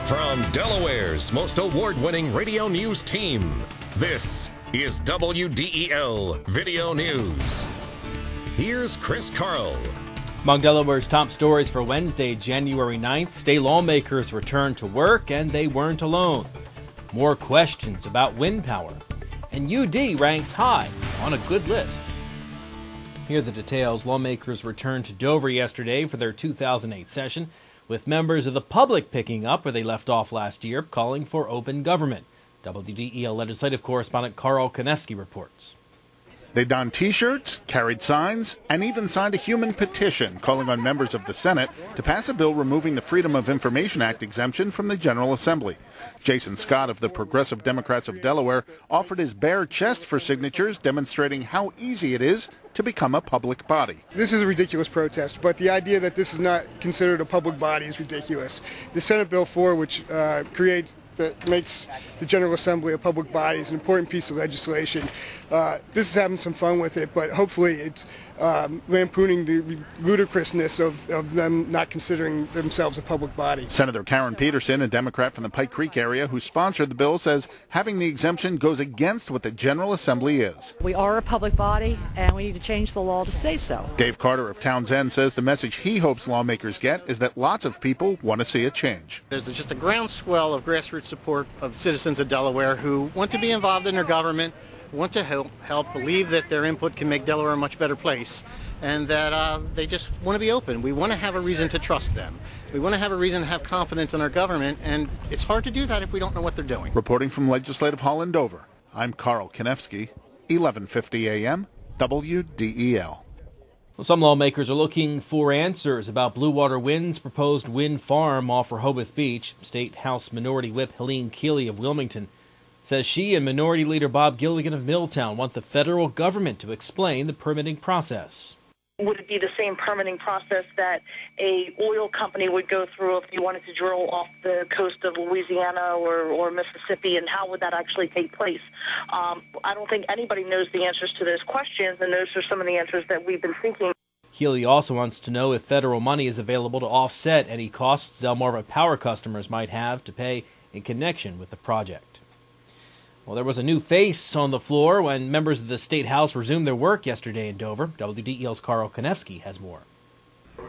From Delaware's most award-winning radio news team, this is WDEL Video News. Here's Chris Carl. Among Delaware's top stories for Wednesday, January 9th, state lawmakers returned to work, and they weren't alone. More questions about wind power. And UD ranks high on a good list. Here are the details. Lawmakers returned to Dover yesterday for their 2008 session, with members of the public picking up where they left off last year, calling for open government. WDEL legislative correspondent Carl Konevsky reports. They donned T-shirts, carried signs, and even signed a human petition calling on members of the Senate to pass a bill removing the Freedom of Information Act exemption from the General Assembly. Jason Scott of the Progressive Democrats of Delaware offered his bare chest for signatures, demonstrating how easy it is to become a public body. This is a ridiculous protest, but the idea that this is not considered a public body is ridiculous. The Senate Bill 4, which that makes the General Assembly a public body, is an important piece of legislation. This is having some fun with it, but hopefully it's lampooning the ludicrousness of them not considering themselves a public body. Senator Karen Peterson, a Democrat from the Pike Creek area who sponsored the bill, says having the exemption goes against what the General Assembly is. We are a public body, and we need to change the law to say so. Dave Carter of Townsend says the message he hopes lawmakers get is that lots of people want to see a change. There's just a groundswell of grassroots support of the citizens of Delaware who want to be involved in their government, want to help, believe that their input can make Delaware a much better place, and that they just want to be open. We want to have a reason to trust them. We want to have a reason to have confidence in our government, and it's hard to do that if we don't know what they're doing. Reporting from Legislative Hall in Dover, I'm Carl Konevsky, 1150 AM, WDEL. Well, some lawmakers are looking for answers about Blue Water Wind's proposed wind farm off Rehoboth Beach. State House Minority Whip Helene Keeley of Wilmington says she and Minority Leader Bob Gilligan of Milltown want the federal government to explain the permitting process. Would it be the same permitting process that a oil company would go through if you wanted to drill off the coast of Louisiana or Mississippi, and how would that actually take place? I don't think anybody knows the answers to those questions, and those are some of the answers that we've been thinking. Keeley also wants to know if federal money is available to offset any costs Delmarva Power customers might have to pay in connection with the project. Well, there was a new face on the floor when members of the State House resumed their work yesterday in Dover. WDEL's Carl Konevsky has more.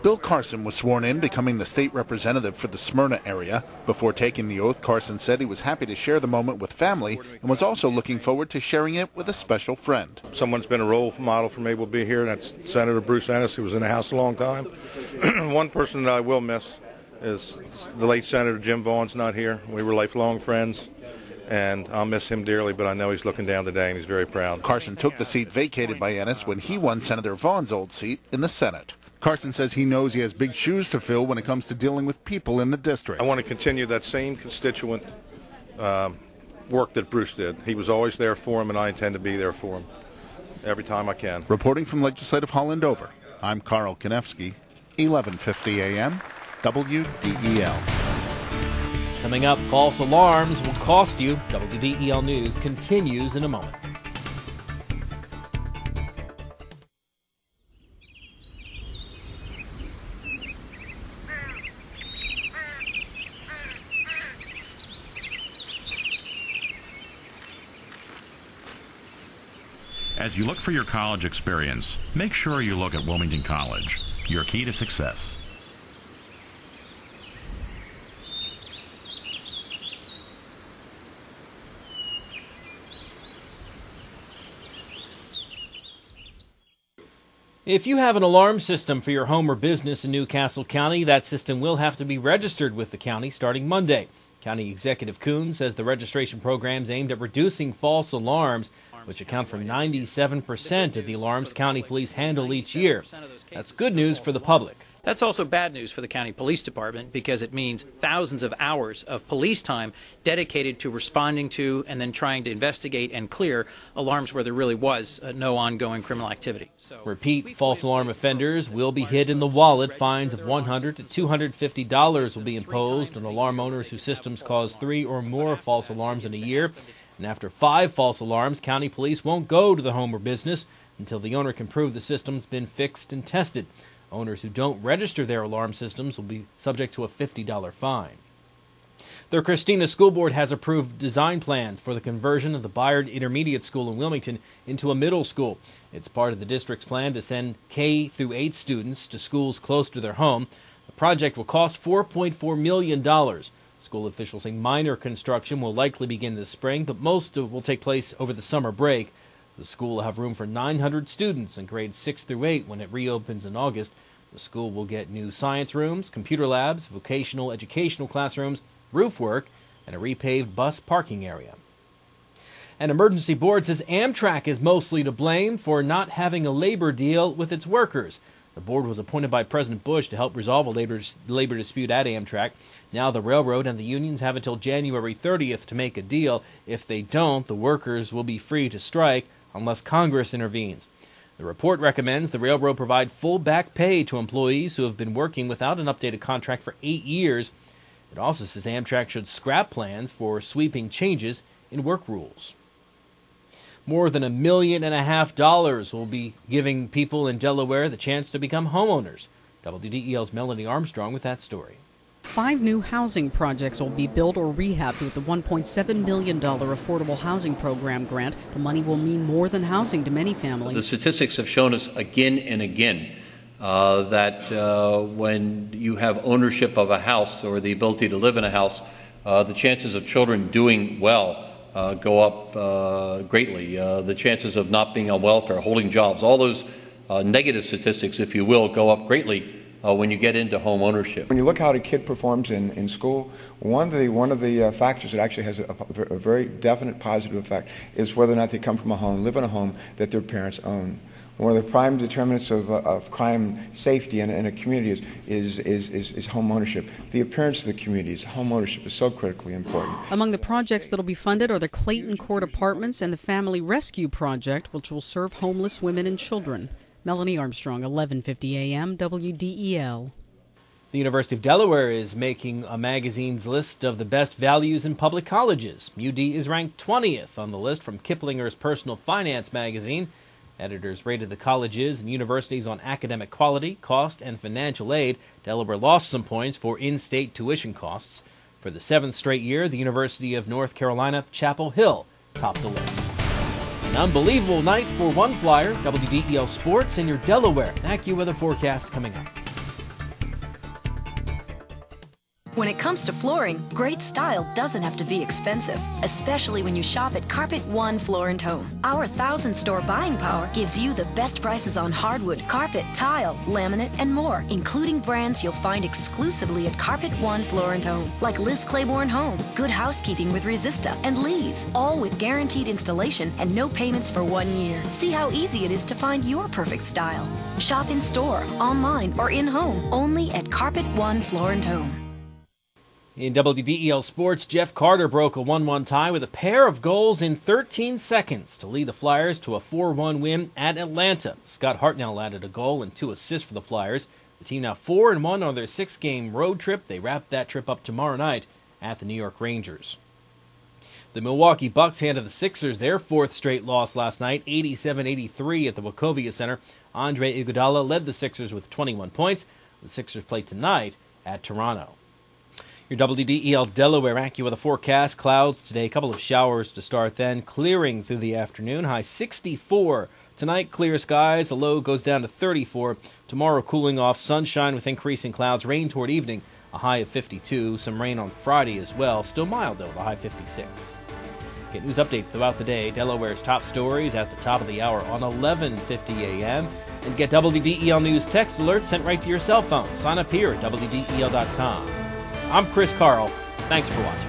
Bill Carson was sworn in, becoming the state representative for the Smyrna area. Before taking the oath, Carson said he was happy to share the moment with family and was also looking forward to sharing it with a special friend. Someone's been a role model for me will be here, and that's Senator Bruce Ennis, who was in the House a long time. One person that I will miss is the late Senator Jim Vaughan's not here. We were lifelong friends, and I'll miss him dearly, but I know he's looking down today, and he's very proud. Carson took the seat vacated by Ennis when he won Senator Vaughan's old seat in the Senate. Carson says he knows he has big shoes to fill when it comes to dealing with people in the district. I want to continue that same constituent work that Bruce did. He was always there for him, and I intend to be there for him every time I can. Reporting from Legislative Hall in Dover, I'm Carl Konevsky, 1150 AM, WDEL. Coming up, false alarms will cost you. WDEL News continues in a moment. As you look for your college experience, make sure you look at Wilmington College, your key to success. If you have an alarm system for your home or business in Newcastle County, that system will have to be registered with the county starting Monday. County Executive Coon says the registration program's aimed at reducing false alarms, which account for 97% of the alarms county police handle each year. That's good news for the public. That's also bad news for the county police department because it means thousands of hours of police time dedicated to responding to and then trying to investigate and clear alarms where there really was no ongoing criminal activity. Repeat false alarm offenders will be hit in the wallet. Fines of $100 to $250 will be imposed on alarm owners whose systems cause 3 or more false alarms in a year. And after 5 false alarms, county police won't go to the home or business until the owner can prove the system's been fixed and tested. Owners who don't register their alarm systems will be subject to a $50 fine. The Christina School Board has approved design plans for the conversion of the Byard Intermediate School in Wilmington into a middle school. It's part of the district's plan to send K-8 students to schools close to their home. The project will cost $4.4 million. School officials say minor construction will likely begin this spring, but most will take place over the summer break. The school will have room for 900 students in grades 6 through 8 when it reopens in August. The school will get new science rooms, computer labs, vocational educational classrooms, roof work, and a repaved bus parking area. An emergency board says Amtrak is mostly to blame for not having a labor deal with its workers. The board was appointed by President Bush to help resolve a labor dispute at Amtrak. Now the railroad and the unions have until January 30th to make a deal. If they don't, the workers will be free to strike unless Congress intervenes. The report recommends the railroad provide full back pay to employees who have been working without an updated contract for 8 years. It also says Amtrak should scrap plans for sweeping changes in work rules. More than $1.5 million will be giving people in Delaware the chance to become homeowners. WDEL's Melanie Armstrong with that story. 5 new housing projects will be built or rehabbed with the $1.7 million Affordable Housing Program grant. The money will mean more than housing to many families. The statistics have shown us again and again that when you have ownership of a house or the ability to live in a house, the chances of children doing well go up greatly. The chances of not being on welfare, holding jobs, all those negative statistics, if you will, go up greatly when you get into home ownership. When you look how a kid performs in school, one of the factors that actually has a very definite positive effect is whether or not they come from a home, live in a home that their parents own. One of the prime determinants of crime safety in a community is home ownership. The appearance of the communities, home ownership is so critically important. Among the projects that will be funded are the Clayton Court Apartments and the Family Rescue Project, which will serve homeless women and children. Melanie Armstrong, 1150 AM, WDEL. The University of Delaware is making a magazine's list of the best values in public colleges. UD is ranked 20th on the list from Kiplinger's Personal Finance magazine. Editors rated the colleges and universities on academic quality, cost, and financial aid. Delaware lost some points for in-state tuition costs. For the 7th straight year, the University of North Carolina, Chapel Hill topped the list. An unbelievable night for one Flyer, WDEL Sports, and your Delaware AccuWeather forecast coming up. When it comes to flooring, great style doesn't have to be expensive, especially when you shop at Carpet One Floor & Home. Our 1,000-store buying power gives you the best prices on hardwood, carpet, tile, laminate, and more, including brands you'll find exclusively at Carpet One Floor & Home, like Liz Claiborne Home, Good Housekeeping with Resista, and Lee's, all with guaranteed installation and no payments for 1 year. See how easy it is to find your perfect style. Shop in store, online, or in-home, only at Carpet One Floor & Home. In WDEL Sports, Jeff Carter broke a 1-1 tie with a pair of goals in 13 seconds to lead the Flyers to a 4-1 win at Atlanta. Scott Hartnell added a goal and 2 assists for the Flyers. The team now 4-1 on their 6-game road trip. They wrap that trip up tomorrow night at the New York Rangers. The Milwaukee Bucks handed the Sixers their 4th straight loss last night, 87-83 at the Wachovia Center. Andre Iguodala led the Sixers with 21 points. The Sixers play tonight at Toronto. Your WDEL Delaware AccuWeather forecast. Clouds today, a couple of showers to start then, clearing through the afternoon. High 64. Tonight, clear skies. The low goes down to 34. Tomorrow, cooling off. Sunshine with increasing clouds. Rain toward evening. A high of 52. Some rain on Friday as well. Still mild, though. The high 56. Get news updates throughout the day. Delaware's top stories at the top of the hour on 11:50 a.m. And get WDEL News text alerts sent right to your cell phone. Sign up here at WDEL.com. I'm Chris Carl. Thanks for watching.